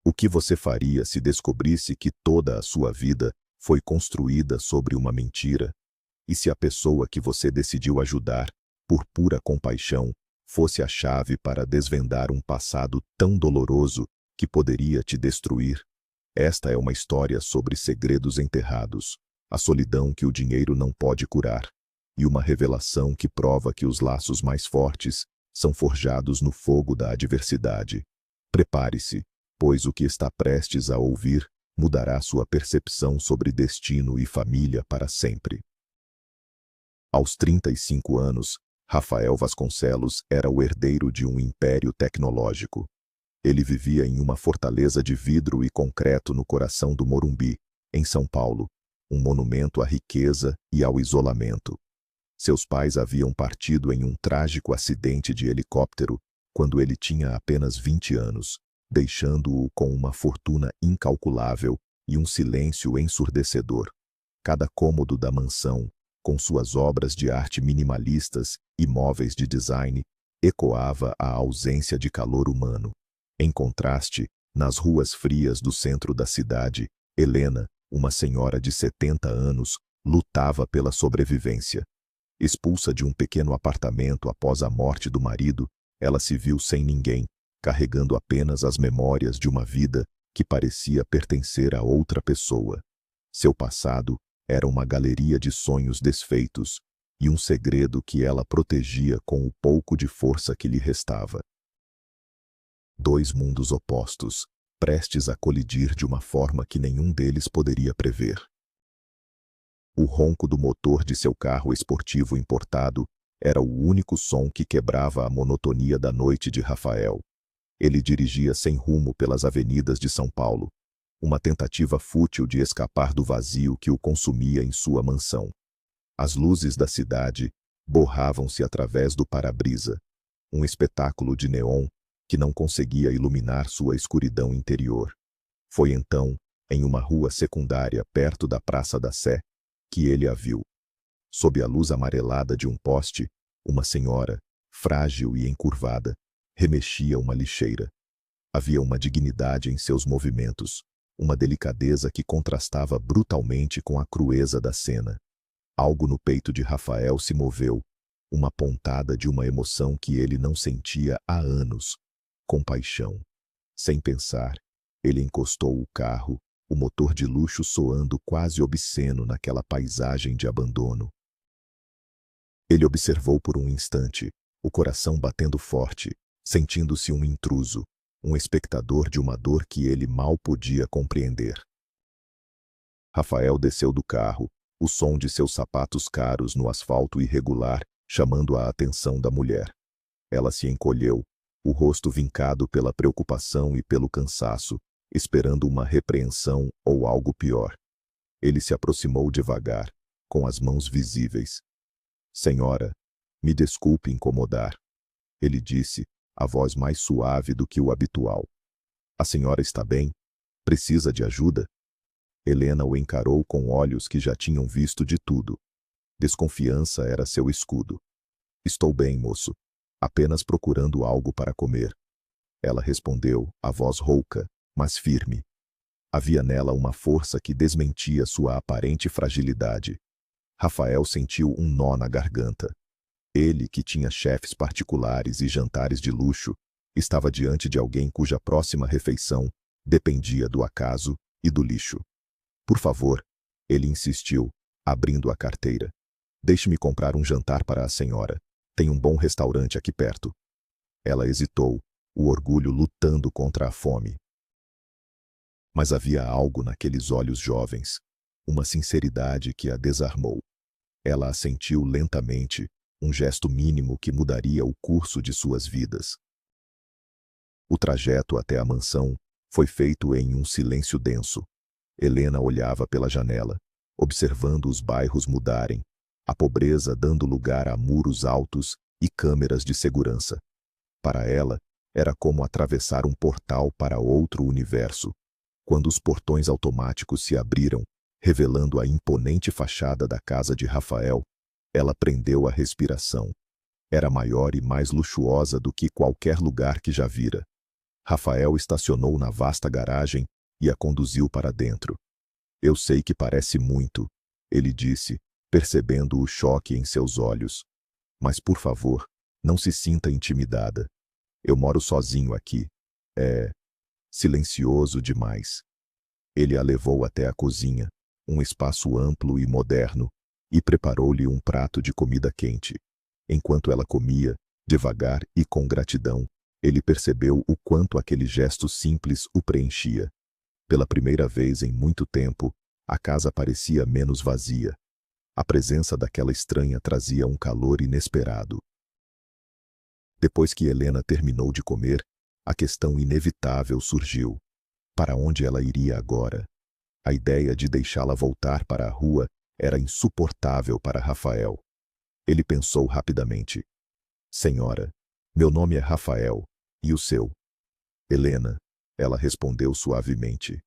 O que você faria se descobrisse que toda a sua vida foi construída sobre uma mentira? E se a pessoa que você decidiu ajudar, por pura compaixão, fosse a chave para desvendar um passado tão doloroso que poderia te destruir? Esta é uma história sobre segredos enterrados, a solidão que o dinheiro não pode curar, e uma revelação que prova que os laços mais fortes são forjados no fogo da adversidade. Prepare-se, pois o que está prestes a ouvir mudará sua percepção sobre destino e família para sempre. Aos 35 anos, Rafael Vasconcelos era o herdeiro de um império tecnológico. Ele vivia em uma fortaleza de vidro e concreto no coração do Morumbi, em São Paulo, um monumento à riqueza e ao isolamento. Seus pais haviam partido em um trágico acidente de helicóptero quando ele tinha apenas 20 anos, deixando-o com uma fortuna incalculável e um silêncio ensurdecedor. Cada cômodo da mansão, com suas obras de arte minimalistas e móveis de design, ecoava a ausência de calor humano. Em contraste, nas ruas frias do centro da cidade, Helena, uma senhora de 70 anos, lutava pela sobrevivência. Expulsa de um pequeno apartamento após a morte do marido, ela se viu sem ninguém, carregando apenas as memórias de uma vida que parecia pertencer a outra pessoa. Seu passado era uma galeria de sonhos desfeitos e um segredo que ela protegia com o pouco de força que lhe restava. Dois mundos opostos, prestes a colidir de uma forma que nenhum deles poderia prever. O ronco do motor de seu carro esportivo importado era o único som que quebrava a monotonia da noite de Rafael. Ele dirigia sem rumo pelas avenidas de São Paulo, uma tentativa fútil de escapar do vazio que o consumia em sua mansão. As luzes da cidade borravam-se através do para-brisa, um espetáculo de neon que não conseguia iluminar sua escuridão interior. Foi então, em uma rua secundária perto da Praça da Sé, que ele a viu. Sob a luz amarelada de um poste, uma senhora, frágil e encurvada, remexia uma lixeira. Havia uma dignidade em seus movimentos, uma delicadeza que contrastava brutalmente com a crueza da cena. Algo no peito de Rafael se moveu, uma pontada de uma emoção que ele não sentia há anos. Compaixão. Sem pensar, ele encostou o carro, o motor de luxo soando quase obsceno naquela paisagem de abandono. Ele observou por um instante, o coração batendo forte, sentindo-se um intruso, um espectador de uma dor que ele mal podia compreender. Rafael desceu do carro, o som de seus sapatos caros no asfalto irregular, chamando a atenção da mulher. Ela se encolheu, o rosto vincado pela preocupação e pelo cansaço, esperando uma repreensão ou algo pior. Ele se aproximou devagar, com as mãos visíveis. "Senhora, me desculpe incomodar", ele disse, a voz mais suave do que o habitual. "A senhora está bem? Precisa de ajuda?" Helena o encarou com olhos que já tinham visto de tudo. Desconfiança era seu escudo. "Estou bem, moço. Apenas procurando algo para comer." Ela respondeu, a voz rouca, mas firme. Havia nela uma força que desmentia sua aparente fragilidade. Rafael sentiu um nó na garganta. Ele, que tinha chefes particulares e jantares de luxo, estava diante de alguém cuja próxima refeição dependia do acaso e do lixo. "Por favor", ele insistiu, abrindo a carteira. "Deixe-me comprar um jantar para a senhora. Tem um bom restaurante aqui perto." Ela hesitou, o orgulho lutando contra a fome. Mas havia algo naqueles olhos jovens, uma sinceridade que a desarmou. Ela assentiu lentamente, um gesto mínimo que mudaria o curso de suas vidas. O trajeto até a mansão foi feito em um silêncio denso. Helena olhava pela janela, observando os bairros mudarem, a pobreza dando lugar a muros altos e câmeras de segurança. Para ela, era como atravessar um portal para outro universo. Quando os portões automáticos se abriram, revelando a imponente fachada da casa de Rafael, ela prendeu a respiração. Era maior e mais luxuosa do que qualquer lugar que já vira. Rafael estacionou na vasta garagem e a conduziu para dentro. Eu sei que parece muito, ele disse, percebendo o choque em seus olhos. Mas, por favor, não se sinta intimidada. Eu moro sozinho aqui. É silencioso demais. Ele a levou até a cozinha, um espaço amplo e moderno, e preparou-lhe um prato de comida quente. Enquanto ela comia, devagar e com gratidão, ele percebeu o quanto aquele gesto simples o preenchia. Pela primeira vez em muito tempo, a casa parecia menos vazia. A presença daquela estranha trazia um calor inesperado. Depois que Helena terminou de comer, a questão inevitável surgiu. Para onde ela iria agora? A ideia de deixá-la voltar para a rua era insuportável para Rafael. Ele pensou rapidamente. Senhora, meu nome é Rafael, e o seu? Helena, ela respondeu suavemente.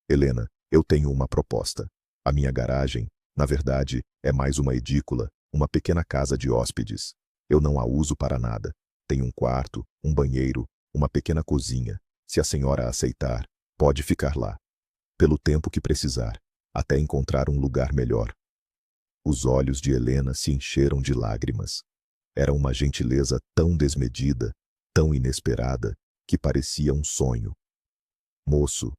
Helena, eu tenho uma proposta. A minha garagem, na verdade, é mais uma edícula, uma pequena casa de hóspedes. Eu não a uso para nada. Tem um quarto, um banheiro, uma pequena cozinha. Se a senhora aceitar, pode ficar lá. Pelo tempo que precisar, até encontrar um lugar melhor. Os olhos de Helena se encheram de lágrimas. Era uma gentileza tão desmedida, tão inesperada, que parecia um sonho. Moço,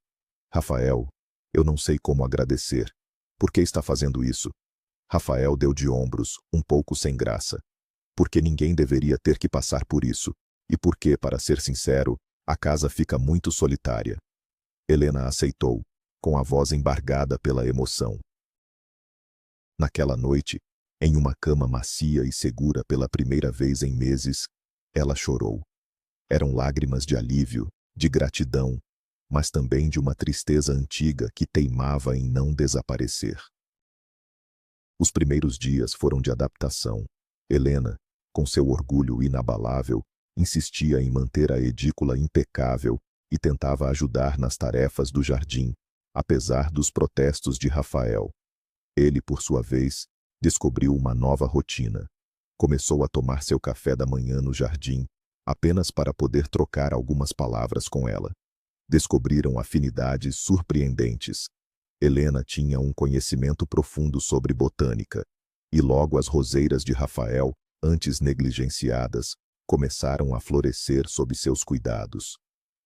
Rafael, eu não sei como agradecer. Por que está fazendo isso? Rafael deu de ombros, um pouco sem graça. Porque ninguém deveria ter que passar por isso, e porque, para ser sincero, a casa fica muito solitária. Helena aceitou, com a voz embargada pela emoção. Naquela noite, em uma cama macia e segura pela primeira vez em meses, ela chorou. Eram lágrimas de alívio, de gratidão, mas também de uma tristeza antiga que teimava em não desaparecer. Os primeiros dias foram de adaptação. Helena, com seu orgulho inabalável, insistia em manter a edícula impecável e tentava ajudar nas tarefas do jardim, apesar dos protestos de Rafael. Ele, por sua vez, descobriu uma nova rotina. Começou a tomar seu café da manhã no jardim, apenas para poder trocar algumas palavras com ela. Descobriram afinidades surpreendentes. Helena tinha um conhecimento profundo sobre botânica, e logo as roseiras de Rafael, antes negligenciadas, começaram a florescer sob seus cuidados.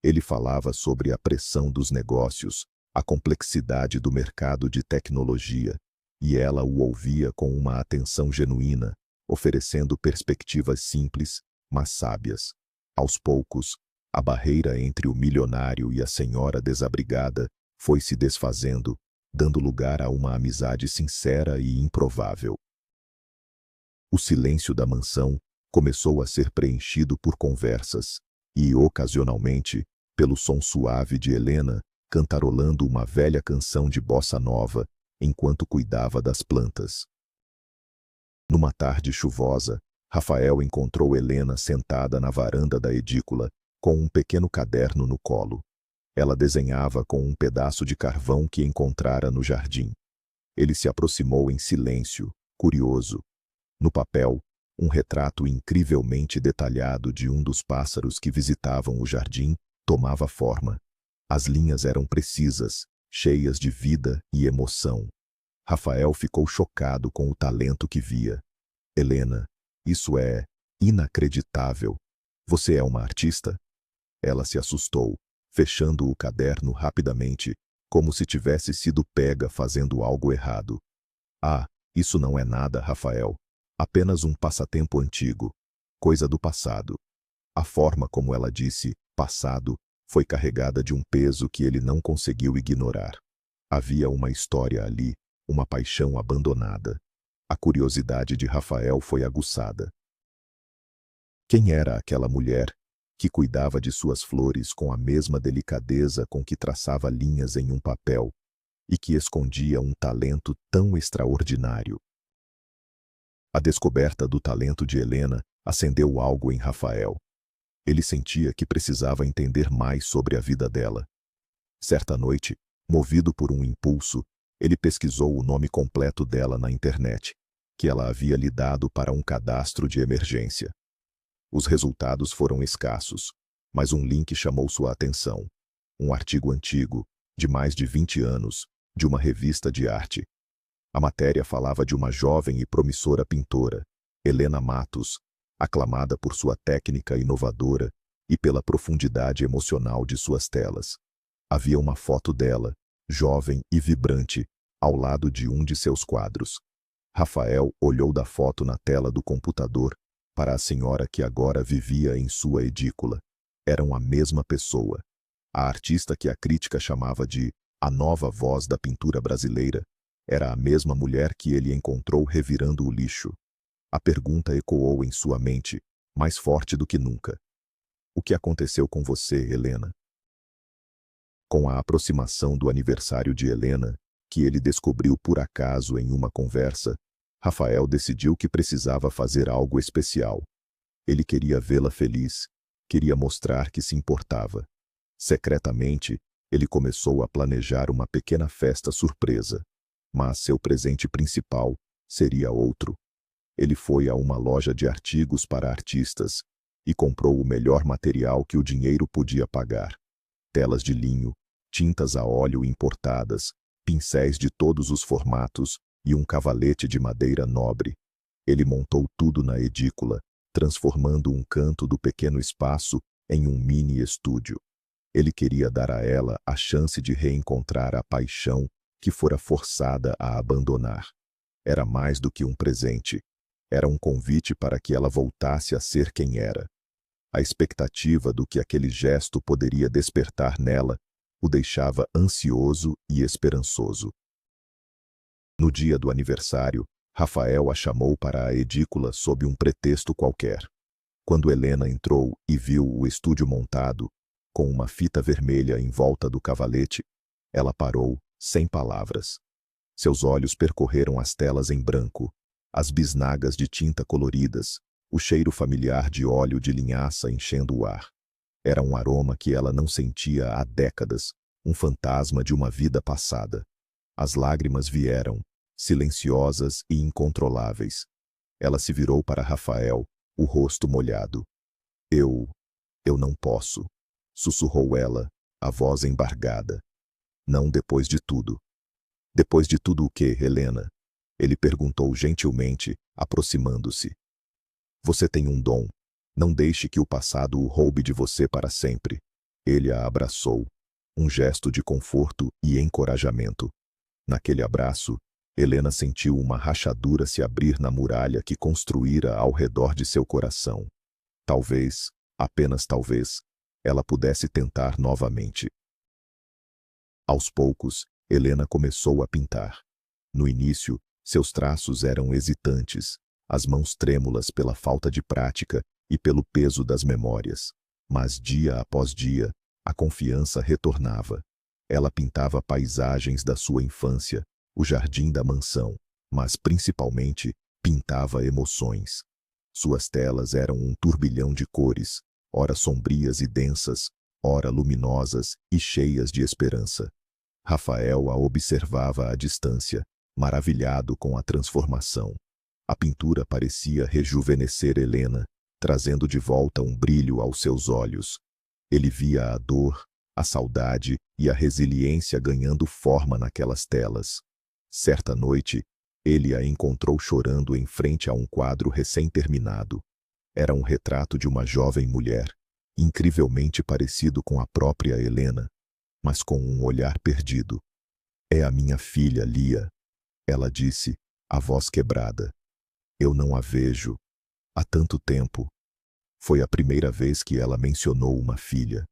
Ele falava sobre a pressão dos negócios, a complexidade do mercado de tecnologia, e ela o ouvia com uma atenção genuína, oferecendo perspectivas simples, mas sábias. Aos poucos, a barreira entre o milionário e a senhora desabrigada foi se desfazendo, dando lugar a uma amizade sincera e improvável. O silêncio da mansão começou a ser preenchido por conversas e, ocasionalmente, pelo som suave de Helena cantarolando uma velha canção de bossa nova enquanto cuidava das plantas. Numa tarde chuvosa, Rafael encontrou Helena sentada na varanda da edícula, com um pequeno caderno no colo. Ela desenhava com um pedaço de carvão que encontrara no jardim. Ele se aproximou em silêncio, curioso. No papel, um retrato incrivelmente detalhado de um dos pássaros que visitavam o jardim tomava forma. As linhas eram precisas, cheias de vida e emoção. Rafael ficou chocado com o talento que via. Helena, isso é inacreditável. Você é uma artista? Ela se assustou, fechando o caderno rapidamente, como se tivesse sido pega fazendo algo errado. Ah, isso não é nada, Rafael. Apenas um passatempo antigo, coisa do passado. A forma como ela disse passado foi carregada de um peso que ele não conseguiu ignorar. Havia uma história ali, uma paixão abandonada. A curiosidade de Rafael foi aguçada. Quem era aquela mulher que cuidava de suas flores com a mesma delicadeza com que traçava linhas em um papel e que escondia um talento tão extraordinário? A descoberta do talento de Helena acendeu algo em Rafael. Ele sentia que precisava entender mais sobre a vida dela. Certa noite, movido por um impulso, ele pesquisou o nome completo dela na internet, que ela havia lhe dado para um cadastro de emergência. Os resultados foram escassos. Mas um link chamou sua atenção. Um artigo antigo, de mais de 20 anos, de uma revista de arte. A matéria falava de uma jovem e promissora pintora, Helena Matos, aclamada por sua técnica inovadora e pela profundidade emocional de suas telas. Havia uma foto dela, jovem e vibrante, ao lado de um de seus quadros. Rafael olhou da foto na tela do computador para a senhora que agora vivia em sua edícula. Eram a mesma pessoa. A artista que a crítica chamava de a nova voz da pintura brasileira era a mesma mulher que ele encontrou revirando o lixo. A pergunta ecoou em sua mente, mais forte do que nunca. O que aconteceu com você, Helena? Com a aproximação do aniversário de Helena, que ele descobriu por acaso em uma conversa, Rafael decidiu que precisava fazer algo especial. Ele queria vê-la feliz, queria mostrar que se importava. Secretamente, ele começou a planejar uma pequena festa surpresa. Mas seu presente principal seria outro. Ele foi a uma loja de artigos para artistas e comprou o melhor material que o dinheiro podia pagar. Telas de linho, tintas a óleo importadas, pincéis de todos os formatos e um cavalete de madeira nobre. Ele montou tudo na edícula, transformando um canto do pequeno espaço em um mini estúdio. Ele queria dar a ela a chance de reencontrar a paixão que fora forçada a abandonar. Era mais do que um presente. Era um convite para que ela voltasse a ser quem era. A expectativa do que aquele gesto poderia despertar nela o deixava ansioso e esperançoso. No dia do aniversário, Rafael a chamou para a edícula sob um pretexto qualquer. Quando Helena entrou e viu o estúdio montado, com uma fita vermelha em volta do cavalete, ela parou, sem palavras. Seus olhos percorreram as telas em branco, as bisnagas de tinta coloridas, o cheiro familiar de óleo de linhaça enchendo o ar. Era um aroma que ela não sentia há décadas, um fantasma de uma vida passada. As lágrimas vieram, silenciosas e incontroláveis. Ela se virou para Rafael, o rosto molhado. Eu não posso, sussurrou ela, a voz embargada. Não depois de tudo. Depois de tudo o quê, Helena? Ele perguntou gentilmente, aproximando-se. Você tem um dom. Não deixe que o passado o roube de você para sempre. Ele a abraçou. Um gesto de conforto e encorajamento. Naquele abraço, Helena sentiu uma rachadura se abrir na muralha que construíra ao redor de seu coração. Talvez, apenas talvez, ela pudesse tentar novamente. Aos poucos, Helena começou a pintar. No início, seus traços eram hesitantes, as mãos trêmulas pela falta de prática e pelo peso das memórias. Mas dia após dia, a confiança retornava. Ela pintava paisagens da sua infância, o jardim da mansão, mas principalmente pintava emoções. Suas telas eram um turbilhão de cores, ora sombrias e densas, ora luminosas e cheias de esperança. Rafael a observava à distância, maravilhado com a transformação. A pintura parecia rejuvenescer Helena, trazendo de volta um brilho aos seus olhos. Ele via a dor, a saudade e a resiliência ganhando forma naquelas telas. Certa noite, ele a encontrou chorando em frente a um quadro recém-terminado. Era um retrato de uma jovem mulher, incrivelmente parecido com a própria Helena, mas com um olhar perdido. É a minha filha, Lia, ela disse, a voz quebrada. Eu não a vejo há tanto tempo. Foi a primeira vez que ela mencionou uma filha.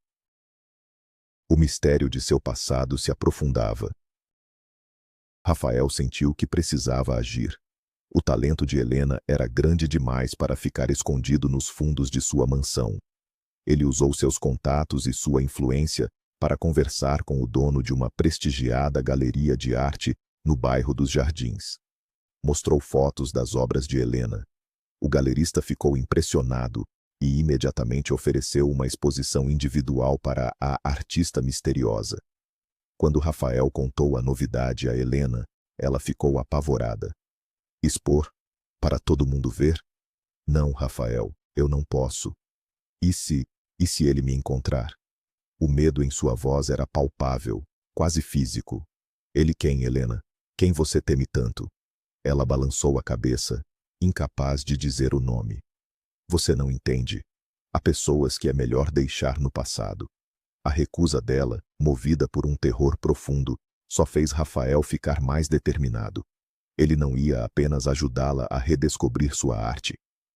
O mistério de seu passado se aprofundava. Rafael sentiu que precisava agir. O talento de Helena era grande demais para ficar escondido nos fundos de sua mansão. Ele usou seus contatos e sua influência para conversar com o dono de uma prestigiada galeria de arte no bairro dos Jardins. Mostrou fotos das obras de Helena. O galerista ficou impressionado e imediatamente ofereceu uma exposição individual para a artista misteriosa. Quando Rafael contou a novidade a Helena, ela ficou apavorada. Expor? Para todo mundo ver? Não, Rafael, eu não posso. E E se ele me encontrar? O medo em sua voz era palpável, quase físico. Ele quem, Helena? Quem você teme tanto? Ela balançou a cabeça, incapaz de dizer o nome. Você não entende. Há pessoas que é melhor deixar no passado. A recusa dela, movida por um terror profundo, só fez Rafael ficar mais determinado. Ele não ia apenas ajudá-la a redescobrir sua arte.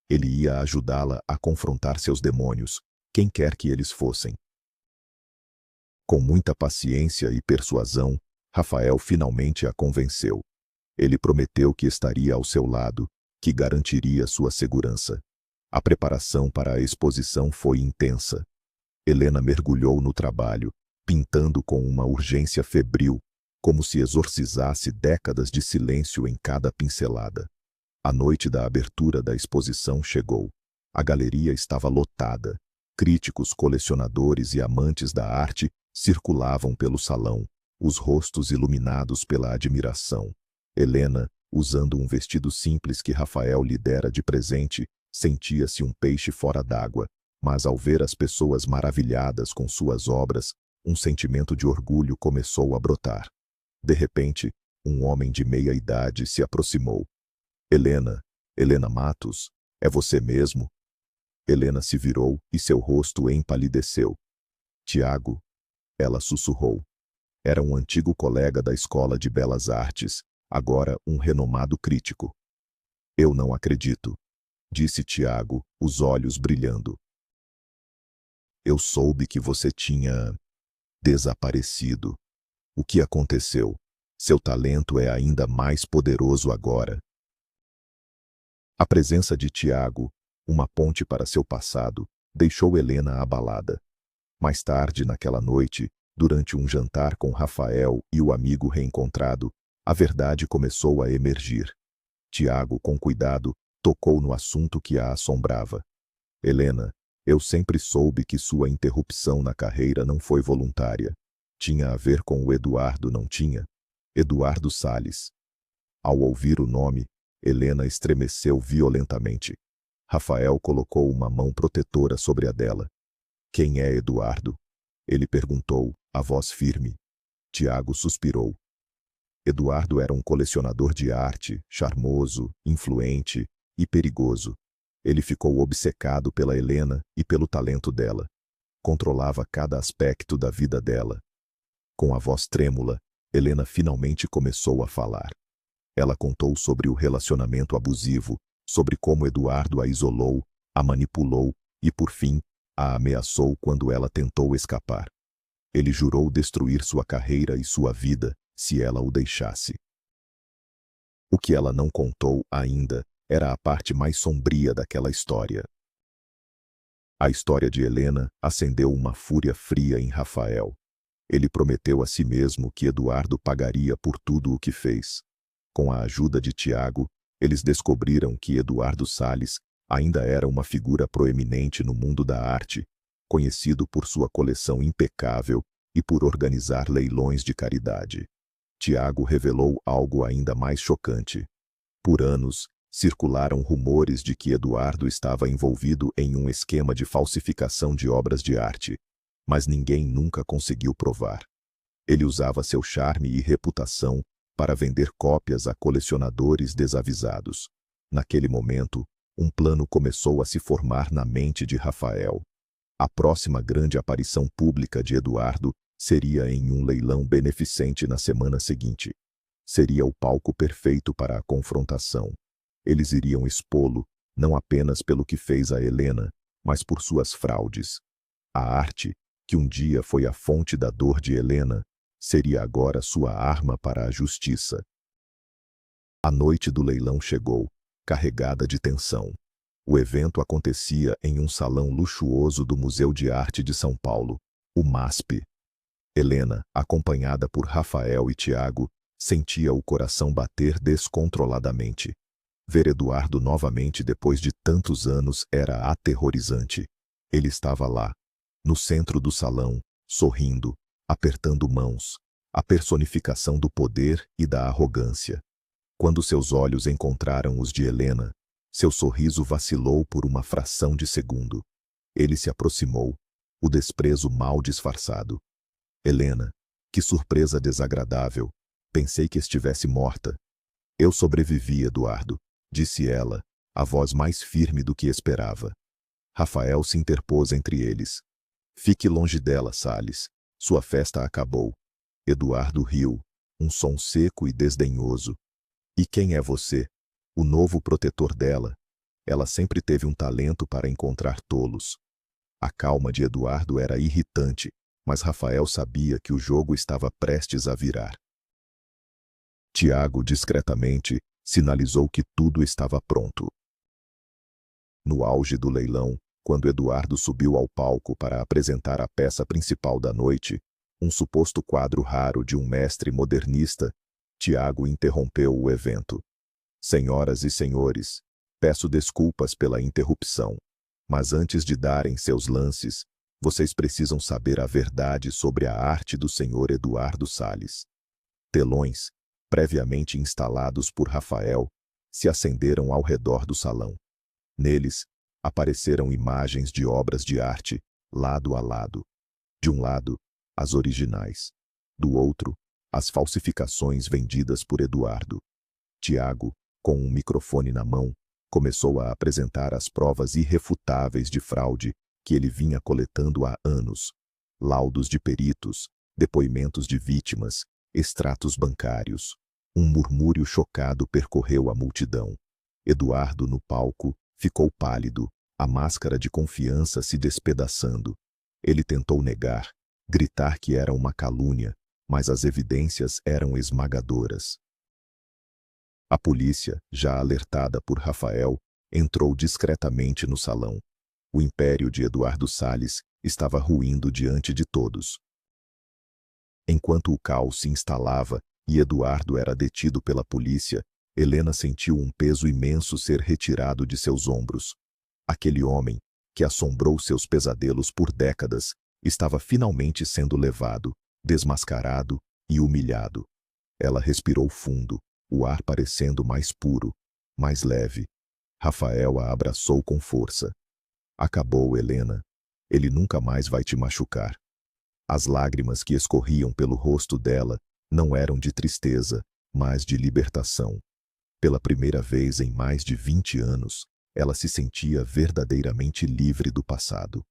Ele ia ajudá-la a confrontar seus demônios, quem quer que eles fossem. Com muita paciência e persuasão, Rafael finalmente a convenceu. Ele prometeu que estaria ao seu lado, que garantiria sua segurança. A preparação para a exposição foi intensa. Helena mergulhou no trabalho, pintando com uma urgência febril, como se exorcizasse décadas de silêncio em cada pincelada. A noite da abertura da exposição chegou. A galeria estava lotada. Críticos, colecionadores e amantes da arte circulavam pelo salão, os rostos iluminados pela admiração. Helena, usando um vestido simples que Rafael lhe dera de presente, sentia-se um peixe fora d'água, mas ao ver as pessoas maravilhadas com suas obras, um sentimento de orgulho começou a brotar. De repente, um homem de meia idade se aproximou. Helena, Helena Matos, é você mesmo? Helena se virou e seu rosto empalideceu. Tiago, ela sussurrou. Era um antigo colega da Escola de Belas Artes, agora um renomado crítico. Eu não acredito, disse Tiago, os olhos brilhando. Eu soube que você tinha desaparecido. O que aconteceu? Seu talento é ainda mais poderoso agora. A presença de Tiago, uma ponte para seu passado, deixou Helena abalada. Mais tarde naquela noite, durante um jantar com Rafael e o amigo reencontrado, a verdade começou a emergir. Tiago, com cuidado, tocou no assunto que a assombrava. Helena, eu sempre soube que sua interrupção na carreira não foi voluntária. Tinha a ver com o Eduardo, não tinha? Eduardo Salles. Ao ouvir o nome, Helena estremeceu violentamente. Rafael colocou uma mão protetora sobre a dela. Quem é Eduardo? Ele perguntou, a voz firme. Tiago suspirou. Eduardo era um colecionador de arte, charmoso, influente e perigoso. Ele ficou obcecado pela Helena e pelo talento dela. Controlava cada aspecto da vida dela. Com a voz trêmula, Helena finalmente começou a falar. Ela contou sobre o relacionamento abusivo, sobre como Eduardo a isolou, a manipulou e, por fim, a ameaçou quando ela tentou escapar. Ele jurou destruir sua carreira e sua vida se ela o deixasse. O que ela não contou ainda era a parte mais sombria daquela história. A história de Helena acendeu uma fúria fria em Rafael. Ele prometeu a si mesmo que Eduardo pagaria por tudo o que fez. Com a ajuda de Tiago, eles descobriram que Eduardo Salles ainda era uma figura proeminente no mundo da arte, conhecido por sua coleção impecável e por organizar leilões de caridade. Tiago revelou algo ainda mais chocante. Por anos, circularam rumores de que Eduardo estava envolvido em um esquema de falsificação de obras de arte, mas ninguém nunca conseguiu provar. Ele usava seu charme e reputação para vender cópias a colecionadores desavisados. Naquele momento, um plano começou a se formar na mente de Rafael. A próxima grande aparição pública de Eduardo seria em um leilão beneficente na semana seguinte. Seria o palco perfeito para a confrontação. Eles iriam expô-lo, não apenas pelo que fez a Helena, mas por suas fraudes. A arte, que um dia foi a fonte da dor de Helena, seria agora sua arma para a justiça. A noite do leilão chegou, carregada de tensão. O evento acontecia em um salão luxuoso do Museu de Arte de São Paulo, o MASP. Helena, acompanhada por Rafael e Tiago, sentia o coração bater descontroladamente. Ver Eduardo novamente depois de tantos anos era aterrorizante. Ele estava lá, no centro do salão, sorrindo, apertando mãos, a personificação do poder e da arrogância. Quando seus olhos encontraram os de Helena, seu sorriso vacilou por uma fração de segundo. Ele se aproximou, o desprezo mal disfarçado. Helena, que surpresa desagradável. Pensei que estivesse morta. Eu sobrevivi, Eduardo, disse ela, a voz mais firme do que esperava. Rafael se interpôs entre eles. Fique longe dela, Salles. Sua festa acabou. Eduardo riu, um som seco e desdenhoso. E quem é você? O novo protetor dela. Ela sempre teve um talento para encontrar tolos. A calma de Eduardo era irritante, mas Rafael sabia que o jogo estava prestes a virar. Tiago, discretamente, sinalizou que tudo estava pronto. No auge do leilão, quando Eduardo subiu ao palco para apresentar a peça principal da noite, um suposto quadro raro de um mestre modernista, Tiago interrompeu o evento. Senhoras e senhores, peço desculpas pela interrupção, mas antes de darem seus lances, vocês precisam saber a verdade sobre a arte do senhor Eduardo Salles. Telões, previamente instalados por Rafael, se acenderam ao redor do salão. Neles, apareceram imagens de obras de arte, lado a lado. De um lado, as originais. Do outro, as falsificações vendidas por Eduardo. Tiago, com um microfone na mão, começou a apresentar as provas irrefutáveis de fraude que ele vinha coletando há anos. Laudos de peritos, depoimentos de vítimas, extratos bancários. Um murmúrio chocado percorreu a multidão. Eduardo, no palco, ficou pálido, a máscara de confiança se despedaçando. Ele tentou negar, gritar que era uma calúnia, mas as evidências eram esmagadoras. A polícia, já alertada por Rafael, entrou discretamente no salão. O império de Eduardo Salles estava ruindo diante de todos. Enquanto o caos se instalava e Eduardo era detido pela polícia, Helena sentiu um peso imenso ser retirado de seus ombros. Aquele homem, que assombrou seus pesadelos por décadas, estava finalmente sendo levado, desmascarado e humilhado. Ela respirou fundo, o ar parecendo mais puro, mais leve. Rafael a abraçou com força. Acabou, Helena. Ele nunca mais vai te machucar. As lágrimas que escorriam pelo rosto dela não eram de tristeza, mas de libertação. Pela primeira vez em mais de 20 anos, ela se sentia verdadeiramente livre do passado.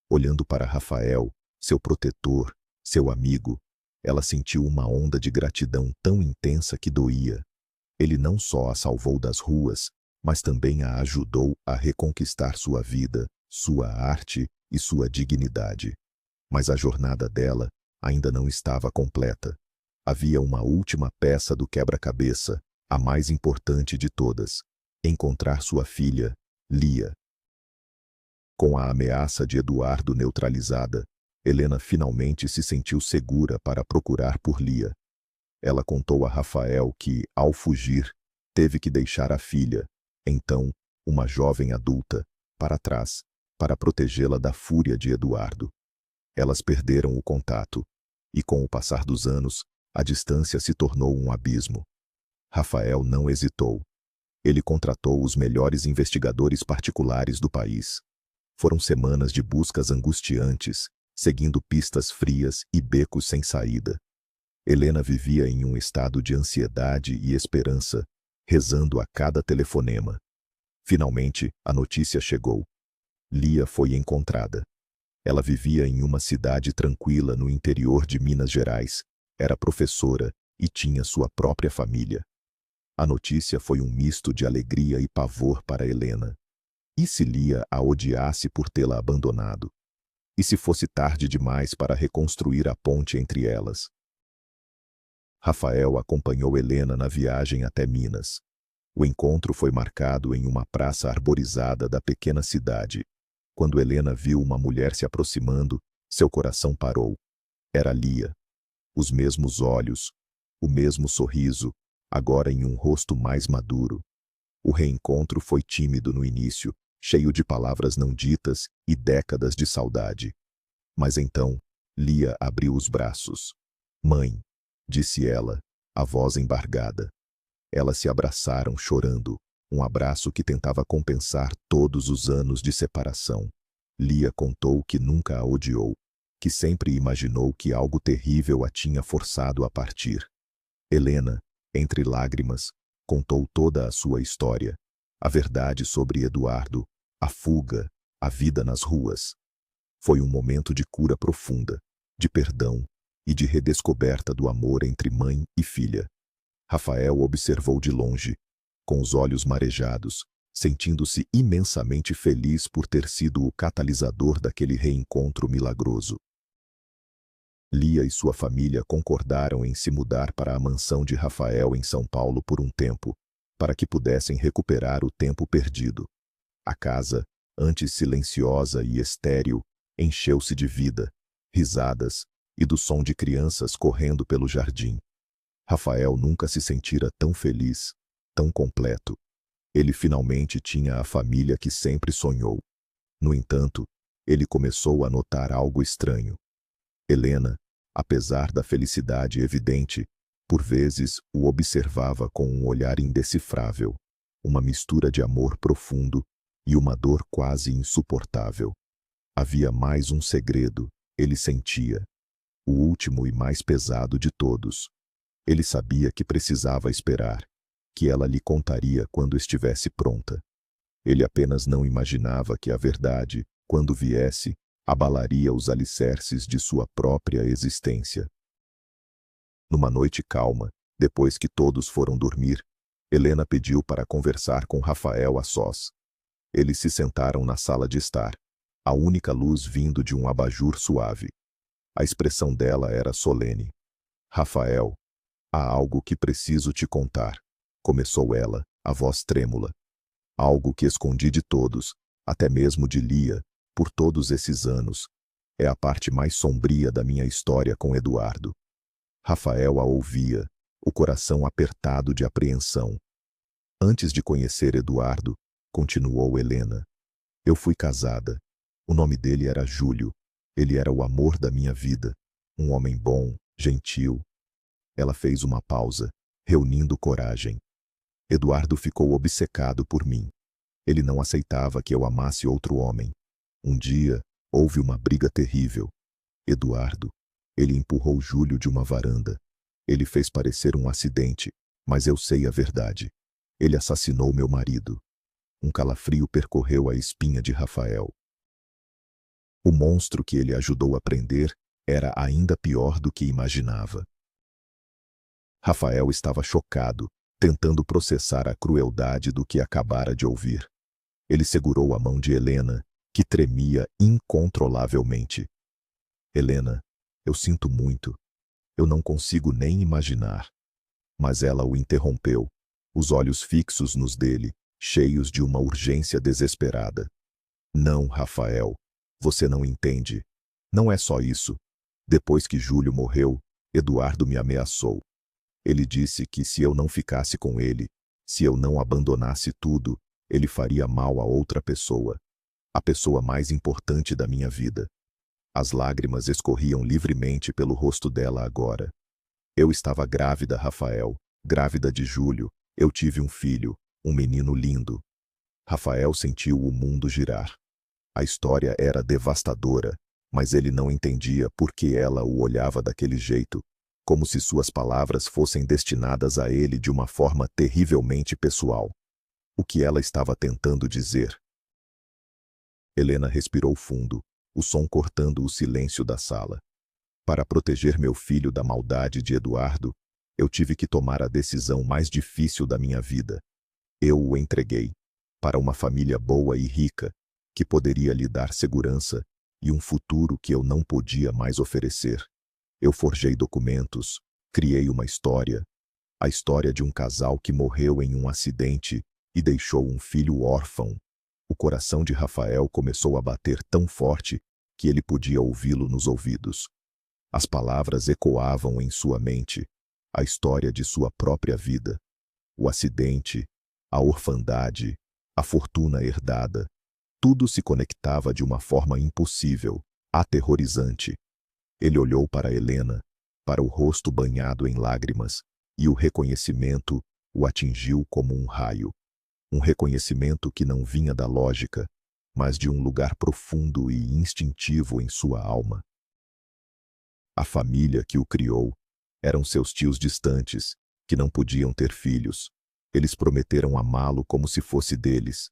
Olhando para Rafael, seu protetor, seu amigo, ela sentiu uma onda de gratidão tão intensa que doía. Ele não só a salvou das ruas, mas também a ajudou a reconquistar sua vida, sua arte e sua dignidade. Mas a jornada dela ainda não estava completa. Havia uma última peça do quebra-cabeça, a mais importante de todas: encontrar sua filha, Lia. Com a ameaça de Eduardo neutralizada, Helena finalmente se sentiu segura para procurar por Lia. Ela contou a Rafael que, ao fugir, teve que deixar a filha, então, uma jovem adulta, para trás, para protegê-la da fúria de Eduardo. Elas perderam o contato, e com o passar dos anos, a distância se tornou um abismo. Rafael não hesitou. Ele contratou os melhores investigadores particulares do país. Foram semanas de buscas angustiantes, seguindo pistas frias e becos sem saída. Helena vivia em um estado de ansiedade e esperança, rezando a cada telefonema. Finalmente, a notícia chegou. Lia foi encontrada. Ela vivia em uma cidade tranquila no interior de Minas Gerais, era professora e tinha sua própria família. A notícia foi um misto de alegria e pavor para Helena. E se Lia a odiasse por tê-la abandonado? E se fosse tarde demais para reconstruir a ponte entre elas? Rafael acompanhou Helena na viagem até Minas. O encontro foi marcado em uma praça arborizada da pequena cidade. Quando Helena viu uma mulher se aproximando, seu coração parou. Era Lia. Os mesmos olhos, o mesmo sorriso, agora em um rosto mais maduro. O reencontro foi tímido no início, cheio de palavras não ditas e décadas de saudade. Mas então, Lia abriu os braços. "Mãe", disse ela, a voz embargada. Elas se abraçaram chorando, um abraço que tentava compensar todos os anos de separação. Lia contou que nunca a odiou, que sempre imaginou que algo terrível a tinha forçado a partir. Helena, entre lágrimas, contou toda a sua história, a verdade sobre Eduardo, a fuga, a vida nas ruas. Foi um momento de cura profunda, de perdão e de redescoberta do amor entre mãe e filha. Rafael observou de longe, com os olhos marejados, sentindo-se imensamente feliz por ter sido o catalisador daquele reencontro milagroso. Lia e sua família concordaram em se mudar para a mansão de Rafael em São Paulo por um tempo, para que pudessem recuperar o tempo perdido. A casa, antes silenciosa e estéril, encheu-se de vida, risadas e do som de crianças correndo pelo jardim. Rafael nunca se sentira tão feliz, tão completo. Ele finalmente tinha a família que sempre sonhou. No entanto, ele começou a notar algo estranho. Helena, apesar da felicidade evidente, por vezes o observava com um olhar indecifrável, uma mistura de amor profundo e uma dor quase insuportável. Havia mais um segredo, ele sentia, o último e mais pesado de todos. Ele sabia que precisava esperar, que ela lhe contaria quando estivesse pronta. Ele apenas não imaginava que a verdade, quando viesse, abalaria os alicerces de sua própria existência. Numa noite calma, depois que todos foram dormir, Helena pediu para conversar com Rafael a sós. Eles se sentaram na sala de estar, a única luz vindo de um abajur suave. A expressão dela era solene. Rafael, há algo que preciso te contar, começou ela, a voz trêmula. Algo que escondi de todos, até mesmo de Lia, por todos esses anos. É a parte mais sombria da minha história com Eduardo. Rafael a ouvia, o coração apertado de apreensão. Antes de conhecer Eduardo, continuou Helena, eu fui casada. O nome dele era Júlio. Ele era o amor da minha vida. Um homem bom, gentil. Ela fez uma pausa, reunindo coragem. Eduardo ficou obcecado por mim. Ele não aceitava que eu amasse outro homem. Um dia, houve uma briga terrível. Eduardo, ele empurrou Júlio de uma varanda. Ele fez parecer um acidente, mas eu sei a verdade. Ele assassinou meu marido. Um calafrio percorreu a espinha de Rafael. O monstro que ele ajudou a prender era ainda pior do que imaginava. Rafael estava chocado, tentando processar a crueldade do que acabara de ouvir. Ele segurou a mão de Helena, que tremia incontrolavelmente. Helena, eu sinto muito. Eu não consigo nem imaginar. Mas ela o interrompeu, os olhos fixos nos dele, cheios de uma urgência desesperada. Não, Rafael, você não entende. Não é só isso. Depois que Júlio morreu, Eduardo me ameaçou. Ele disse que se eu não ficasse com ele, se eu não abandonasse tudo, ele faria mal a outra pessoa, a pessoa mais importante da minha vida. As lágrimas escorriam livremente pelo rosto dela agora. Eu estava grávida, Rafael, grávida de Júlio. Eu tive um filho, um menino lindo. Rafael sentiu o mundo girar. A história era devastadora, mas ele não entendia por que ela o olhava daquele jeito, como se suas palavras fossem destinadas a ele de uma forma terrivelmente pessoal. O que ela estava tentando dizer? Helena respirou fundo, o som cortando o silêncio da sala. Para proteger meu filho da maldade de Eduardo, eu tive que tomar a decisão mais difícil da minha vida. Eu o entreguei para uma família boa e rica, que poderia lhe dar segurança e um futuro que eu não podia mais oferecer. Eu forjei documentos, criei uma história, a história de um casal que morreu em um acidente e deixou um filho órfão. O coração de Rafael começou a bater tão forte que ele podia ouvi-lo nos ouvidos. As palavras ecoavam em sua mente, a história de sua própria vida. O acidente, a orfandade, a fortuna herdada. Tudo se conectava de uma forma impossível, aterrorizante. Ele olhou para Helena, para o rosto banhado em lágrimas, e o reconhecimento o atingiu como um raio. Um reconhecimento que não vinha da lógica, mas de um lugar profundo e instintivo em sua alma. A família que o criou eram seus tios distantes, que não podiam ter filhos. Eles prometeram amá-lo como se fosse deles.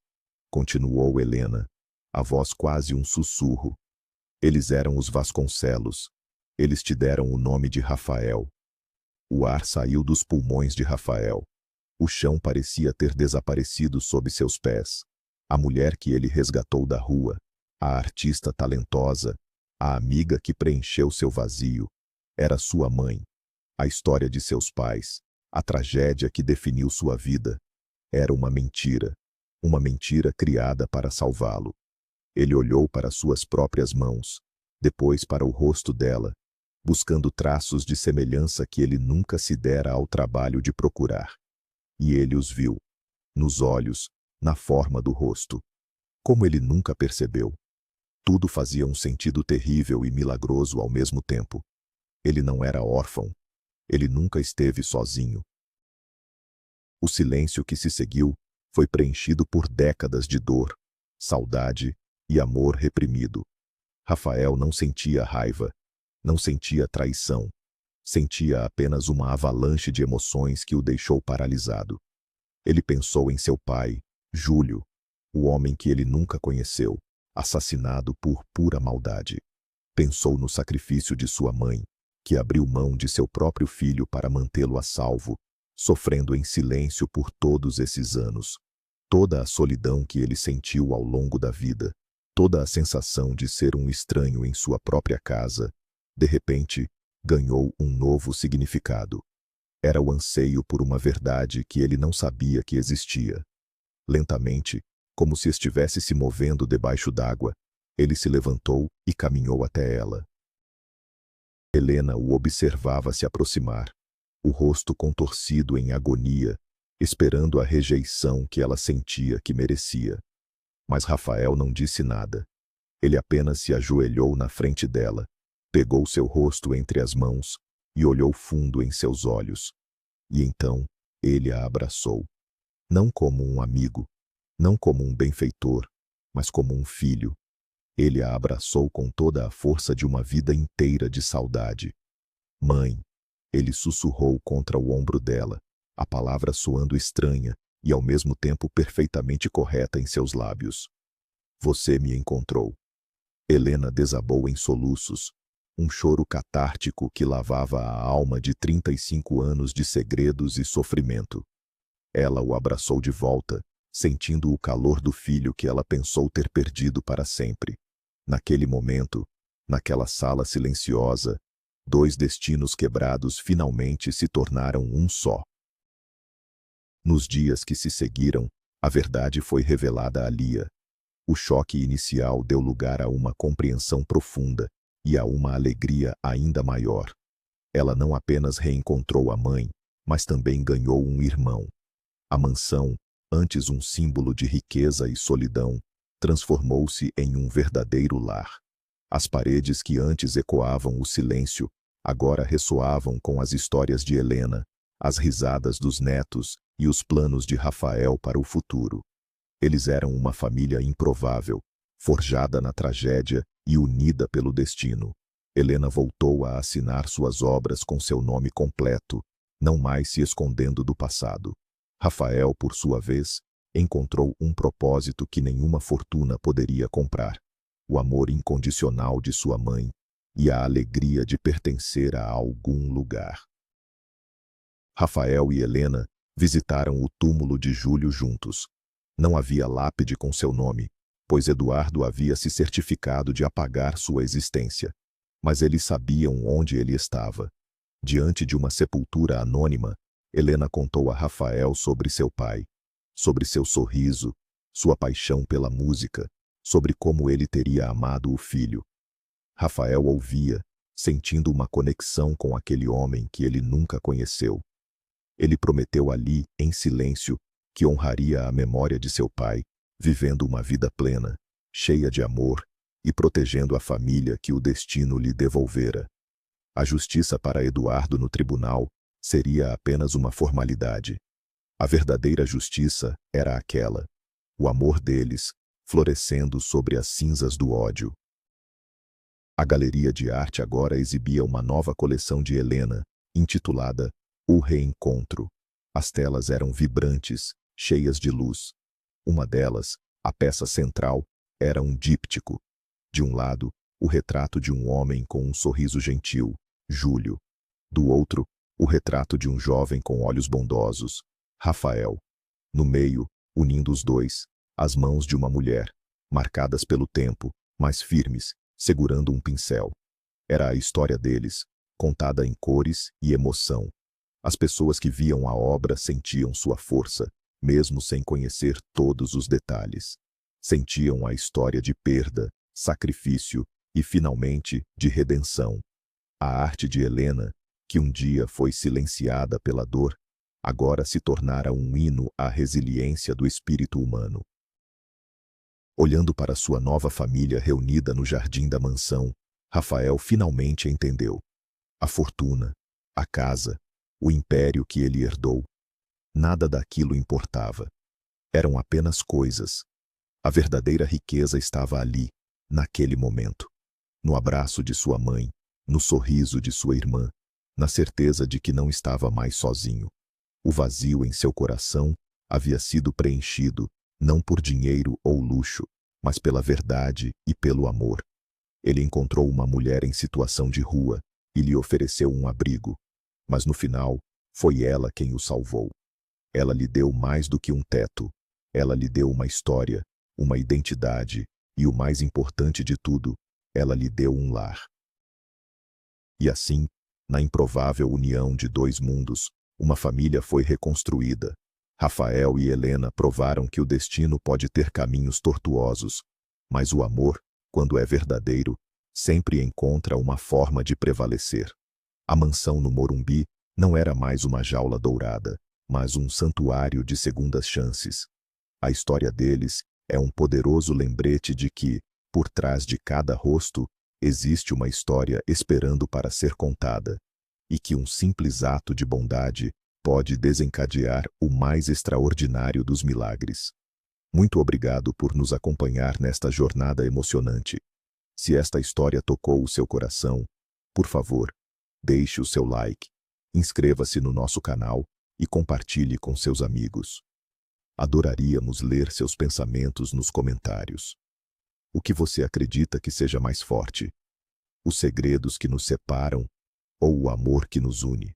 Continuou Helena, a voz quase um sussurro. Eles eram os Vasconcelos. Eles te deram o nome de Rafael. O ar saiu dos pulmões de Rafael. O chão parecia ter desaparecido sob seus pés. A mulher que ele resgatou da rua, a artista talentosa, a amiga que preencheu seu vazio, era sua mãe. A história de seus pais, a tragédia que definiu sua vida, era uma mentira criada para salvá-lo. Ele olhou para suas próprias mãos, depois para o rosto dela, buscando traços de semelhança que ele nunca se dera ao trabalho de procurar. E ele os viu, nos olhos, na forma do rosto. Como ele nunca percebeu. Tudo fazia um sentido terrível e milagroso ao mesmo tempo. Ele não era órfão. Ele nunca esteve sozinho. O silêncio que se seguiu foi preenchido por décadas de dor, saudade e amor reprimido. Rafael não sentia raiva, não sentia traição. Sentia apenas uma avalanche de emoções que o deixou paralisado. Ele pensou em seu pai, Júlio, o homem que ele nunca conheceu, assassinado por pura maldade. Pensou no sacrifício de sua mãe, que abriu mão de seu próprio filho para mantê-lo a salvo, sofrendo em silêncio por todos esses anos. Toda a solidão que ele sentiu ao longo da vida, toda a sensação de ser um estranho em sua própria casa, de repente, ganhou um novo significado. Era o anseio por uma verdade que ele não sabia que existia. Lentamente, como se estivesse se movendo debaixo d'água, ele se levantou e caminhou até ela. Helena o observava se aproximar, o rosto contorcido em agonia, esperando a rejeição que ela sentia que merecia. Mas Rafael não disse nada. Ele apenas se ajoelhou na frente dela, pegou seu rosto entre as mãos e olhou fundo em seus olhos. E então, ele a abraçou. Não como um amigo, não como um benfeitor, mas como um filho. Ele a abraçou com toda a força de uma vida inteira de saudade. Mãe, ele sussurrou contra o ombro dela, a palavra soando estranha e ao mesmo tempo perfeitamente correta em seus lábios. Você me encontrou. Helena desabou em soluços, um choro catártico que lavava a alma de 35 anos de segredos e sofrimento. Ela o abraçou de volta, sentindo o calor do filho que ela pensou ter perdido para sempre. Naquele momento, naquela sala silenciosa, dois destinos quebrados finalmente se tornaram um só. Nos dias que se seguiram, a verdade foi revelada a Lia. O choque inicial deu lugar a uma compreensão profunda e a uma alegria ainda maior. Ela não apenas reencontrou a mãe, mas também ganhou um irmão. A mansão, antes um símbolo de riqueza e solidão, transformou-se em um verdadeiro lar. As paredes que antes ecoavam o silêncio, agora ressoavam com as histórias de Helena, as risadas dos netos e os planos de Rafael para o futuro. Eles eram uma família improvável, forjada na tragédia e unida pelo destino. Helena voltou a assinar suas obras com seu nome completo, não mais se escondendo do passado. Rafael, por sua vez, encontrou um propósito que nenhuma fortuna poderia comprar: o amor incondicional de sua mãe e a alegria de pertencer a algum lugar. Rafael e Helena visitaram o túmulo de Júlio juntos. Não havia lápide com seu nome, pois Eduardo havia se certificado de apagar sua existência. Mas eles sabiam onde ele estava. Diante de uma sepultura anônima, Helena contou a Rafael sobre seu pai, sobre seu sorriso, sua paixão pela música, sobre como ele teria amado o filho. Rafael ouvia, sentindo uma conexão com aquele homem que ele nunca conheceu. Ele prometeu ali, em silêncio, que honraria a memória de seu pai, vivendo uma vida plena, cheia de amor e protegendo a família que o destino lhe devolvera. A justiça para Eduardo no tribunal seria apenas uma formalidade. A verdadeira justiça era aquela: o amor deles, florescendo sobre as cinzas do ódio. A galeria de arte agora exibia uma nova coleção de Helena, intitulada O Reencontro. As telas eram vibrantes, cheias de luz. Uma delas, a peça central, era um díptico. De um lado, o retrato de um homem com um sorriso gentil, Júlio. Do outro, o retrato de um jovem com olhos bondosos, Rafael. No meio, unindo os dois, as mãos de uma mulher, marcadas pelo tempo, mas firmes, segurando um pincel. Era a história deles, contada em cores e emoção. As pessoas que viam a obra sentiam sua força, mesmo sem conhecer todos os detalhes. Sentiam a história de perda, sacrifício e, finalmente, de redenção. A arte de Helena, que um dia foi silenciada pela dor, agora se tornara um hino à resiliência do espírito humano. Olhando para sua nova família reunida no jardim da mansão, Rafael finalmente entendeu. A fortuna, a casa, o império que ele herdou, nada daquilo importava. Eram apenas coisas. A verdadeira riqueza estava ali, naquele momento. No abraço de sua mãe, no sorriso de sua irmã, na certeza de que não estava mais sozinho. O vazio em seu coração havia sido preenchido, não por dinheiro ou luxo, mas pela verdade e pelo amor. Ele encontrou uma mulher em situação de rua e lhe ofereceu um abrigo, mas no final, foi ela quem o salvou. Ela lhe deu mais do que um teto. Ela lhe deu uma história, uma identidade e, o mais importante de tudo, ela lhe deu um lar. E assim, na improvável união de dois mundos, uma família foi reconstruída. Rafael e Helena provaram que o destino pode ter caminhos tortuosos, mas o amor, quando é verdadeiro, sempre encontra uma forma de prevalecer. A mansão no Morumbi não era mais uma jaula dourada, mas um santuário de segundas chances. A história deles é um poderoso lembrete de que, por trás de cada rosto, existe uma história esperando para ser contada, e que um simples ato de bondade pode desencadear o mais extraordinário dos milagres. Muito obrigado por nos acompanhar nesta jornada emocionante. Se esta história tocou o seu coração, por favor, deixe o seu like, inscreva-se no nosso canal e compartilhe com seus amigos. Adoraríamos ler seus pensamentos nos comentários. O que você acredita que seja mais forte? Os segredos que nos separam ou o amor que nos une?